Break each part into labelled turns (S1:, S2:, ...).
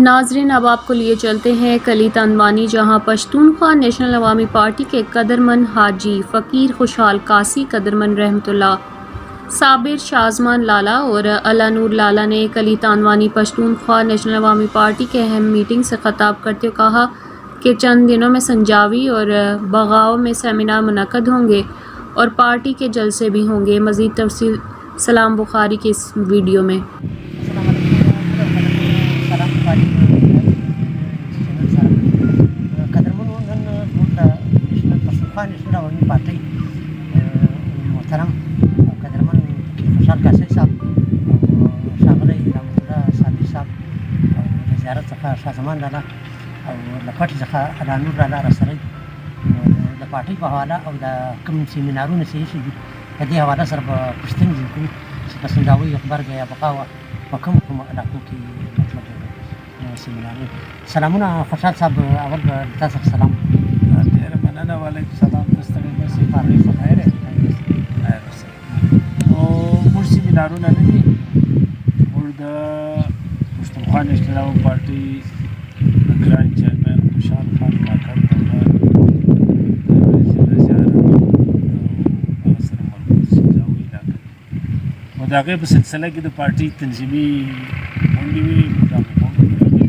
S1: नाजरीन, अब आपको लिए चलते हैं कली तनवानी, जहां पश्तूनख्वा नेशनल अवामी पार्टी के कदरमन हाजी फ़कीर खुशहाल कासी, कदरमन रहमतुल्लाह, साबिर शाजमान लाला और अला नूर लाला ने कली तनवानी पश्तूनख्वा नेशनल अवामी पार्टी के अहम मीटिंग से ख़ताब करते हुए कहा कि चंद दिनों में संजावी और बगाव में सेमिनार मुनक़द होंगे और पार्टी के जलसे भी होंगे। मज़ीद तफसील सलाम बुखारी के इस वीडियो में।
S2: शाहजमान लाला और लपट ज़खा अला नूर लाला रसरई द पार्टी په حواله او د کوم سیمینارونه چې دي په دې حواله سره به پوښتنې وکړو چې په سنجاوي خبرګۍ یا بقاوه په کوم علاقو کې مطلب سیمینارونه. سلامونه خوشحال صاحب، اول به تاسو سلام.
S3: ډېره مننه. وعلیکم سلام. ستړي مشئ. فارغ په خیر یې. نو موږ سیمینارونه نه دي، موږ د پښتونخوا نیشنل عوام پارټي د ګران چیرمن خوشحال خان کاکړ دولت د هغې په سلسله کې د پارټي تنظیمي غونډې وې، موږ هغه غونډو کې راغلي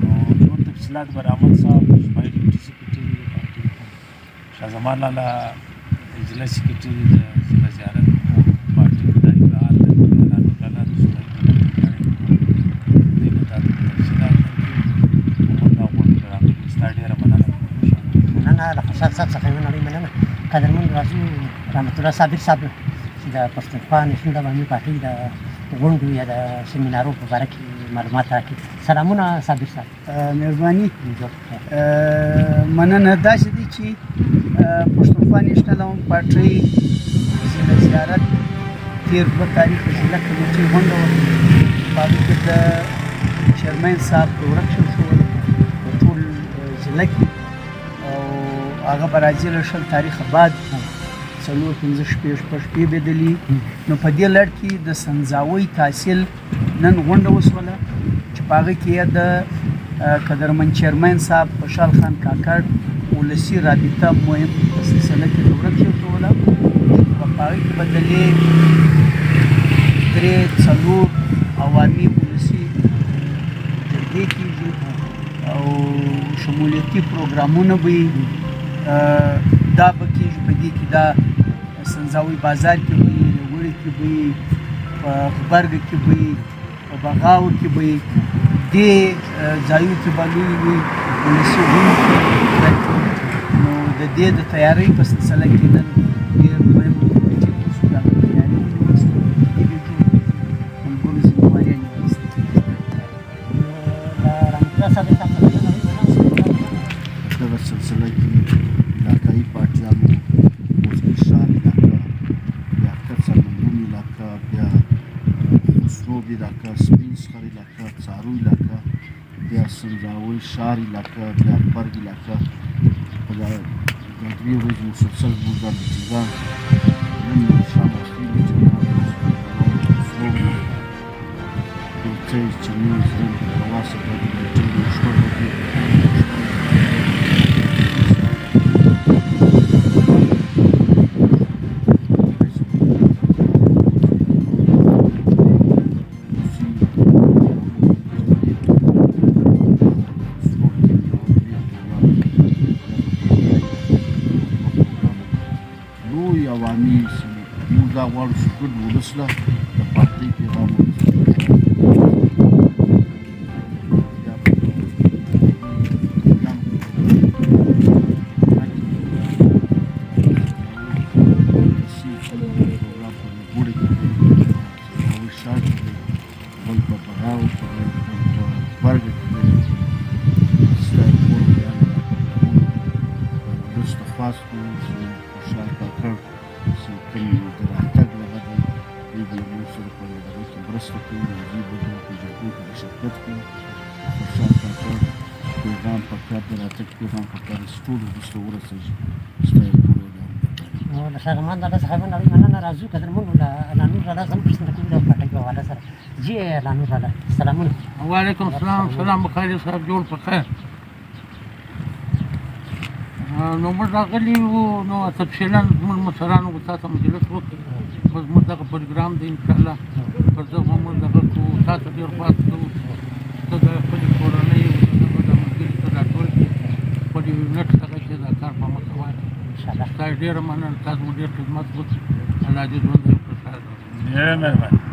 S3: نو نور تفصیلات به رحمت صاحب زما ډیپټي سکرټري د پارټي، شاه لالا اجلاس سکرټري د ضلع زیارت پارټي خدای فعال دی، نانو لالا د صوبایي دوی به تاسو ته تفصیلات درکړي. موږ دا غونډو کې راغلي. ستا ډېره مننه.
S2: مننه له خوشحال صاحب څخه یې نړۍ مننه. قدرمن راځو رحمت الله صابر صاحب چې د پښتونخوا نیشنل عوامي پارټي د غونډو یا د سیمینارو په باره کې معلومات راکړي. سلامونه صابر صاحب.
S4: مهرباني. مننه. داسې دي چې پښتونخوا نیشنل عوامي پارټي ضلع زیارت 13 تاریخ ضلع کمیټې غونډه وکړه. په هغې کې د چیرمین صاحب د ورک شو په ټول ضلع کې او هغه به راځي له 20 تاریخه بعد 4-5 شپې بدلي. نو په دې لړ کې د سنځاوي تحصیل نن غونډه وسوله چې په هغې کې د قدرمن چیرمین صاحب خوشحال خان کاکړ ولسي رابطه مهم په سلسله کې د ورک شو کوله. په هغې کې به دلې 3-4 عوامي ولسي جرګې کېږي او شمولیتي پروګرامونه به دا به کېږي. په دې کې دا سنځاوي بازار کې به وي، لوړې کې به وي، په غبرګه کې به وي، په بغاو کې به وي، دې ځایونو کې به لوی لوی ولسي غونډې نو د دې د تیارۍ په سلسله کې نن ډېر مهم میټینګ وشو. د هغه تیاري ونیول شوه، ملګرو ذمهواري یې نیولې.
S5: دغه سلسله کې علاقایي پارټیانو موسمي شال علاقه، بیا اختر سرمندون علاقه، بیا خسروب علاقه، سپین سخر علاقه، څارو علاقه، بیا سنځاوي شار علاقه، بیا غبرګ علاقه په دا درې ورځې مسلسل موږ دا میټینګان نن شام وختي میټینګان خسروب بلچۍ چیني زرنج رواسه دا د میټینګ شپږ ورځې عوامي موږ دا غواړو چې ټول ولس له د پارټۍ پیغام مرسته کوي، راځي به زموږ په جرګو کې د شرکت کوي. خوشحال کاکړ پیغام پکار دی، راتګ پیغام پکار دی، ټولو وروسته ورسېږي. ستا یې ټول
S2: نو له شاه زمان لالا څخه به نړۍ مننه. راځو قدرمنو له نانو لالا څخه هم پوښتنه کوو د پټۍ په حواله سره. جی اعلان راله سلامونه
S6: وعلیکم السلام سلام بخیر صاحب جوړ په خیر نو موږ راغلي وو نو تفصیلا موږ مشرانو به تاسو مجلس وکړو بس موږ دغه پروګرام دی انشاءالله پر دغه موږ دغه کوو تاسو ډېر خواست کوو ته د خپلې کورنۍ دغه د ملګري ته راټول کړي خپل یونټ څخه چې دا کار په مخه واړوي
S2: انشاءالله
S6: تاسو ډېره مننه تاسو مو ډېر خدمت وکړو الله دې ژوند دې خوشحاله
S3: ډېره مهرباني